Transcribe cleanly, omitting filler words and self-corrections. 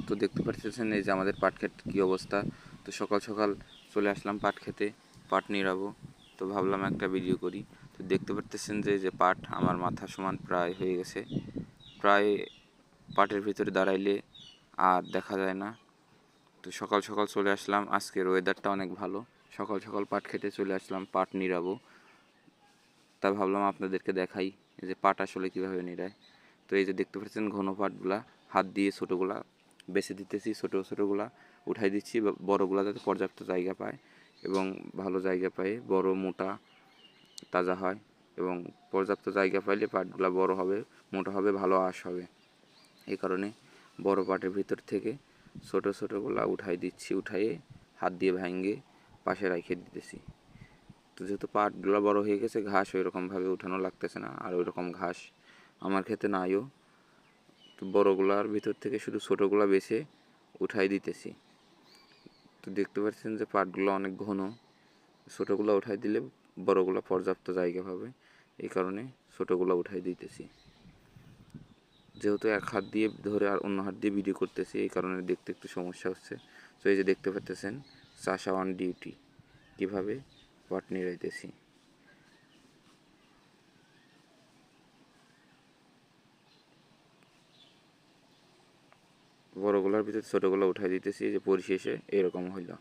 তো দেখতে পাচ্ছেন এই যে আমাদের পাট ক্ষেত কী অবস্থা। তো সকাল সকাল চলে আসলাম পাট খেতে, পাট নিড়াবো। তো ভাবলাম একটা ভিডিও করি। তো দেখতে পাচ্ছেন যে যে পাট আমার মাথা সমান প্রায় হয়ে গেছে। প্রায় পাটের ভিতরে দাঁড়াইলে আর দেখা যায় না। তো সকাল সকাল চলে আসলাম, আজকের ওয়েদারটা অনেক ভালো। সকাল সকাল পাট খেতে চলে আসলাম, পাট নিড়াবো। তা ভাবলাম আপনাদেরকে দেখাই যে পাট আসলে কীভাবে নিড়ায়। তো এই যে দেখতে পাচ্ছেন ঘন পাটগুলা হাত দিয়ে ছোটোগুলা বেছে দিতেছি, ছোটোগুলা উঠাই দিচ্ছি, বড়গুলা যাতে পর্যাপ্ত জায়গা পায় এবং ভালো জায়গা পায়, বড় মোটা তাজা হয় এবং পর্যাপ্ত জায়গা পাইলে পাটগুলা বড় হবে, মোটা হবে, ভালো আঁশ হবে। এই কারণে বড় পাটের ভিতর থেকে ছোটোগুলা উঠাই দিচ্ছি, উঠাইয়ে হাত দিয়ে ভাঙে পাশে রেখে দিতেছি। তো যেহেতু পাটগুলো বড় হয়ে গেছে, ঘাস ওই রকমভাবে উঠানো লাগতেছে না, আর ওই রকম ঘাস আমার ক্ষেতে নাইও। তো বড়গুলার ভিতর থেকে শুধু ছোটোগুলা বেছে উঠাই দিতেছি। তো দেখতে পাচ্ছেন যে পাটগুলো অনেক ঘন, ছোটোগুলো উঠাই দিলে বড়গুলো পর্যাপ্ত জায়গা পাবে, এই কারণে ছোটোগুলো উঠাই দিতেছি। যেহেতু এক হাত দিয়ে ধরে আর অন্য হাত দিয়ে ভিডিও করতেছি, এই কারণে দেখতে একটু সমস্যা হচ্ছে। তো এই যে দেখতে পাচ্ছেন চাষা অন ডিউটি, কীভাবে পাট নিড়াইতেছি। বড়গুলার ভিতরে ছোটোগুলো উঠাই দিতেছি, যে পরিশেষে এরকম হইল।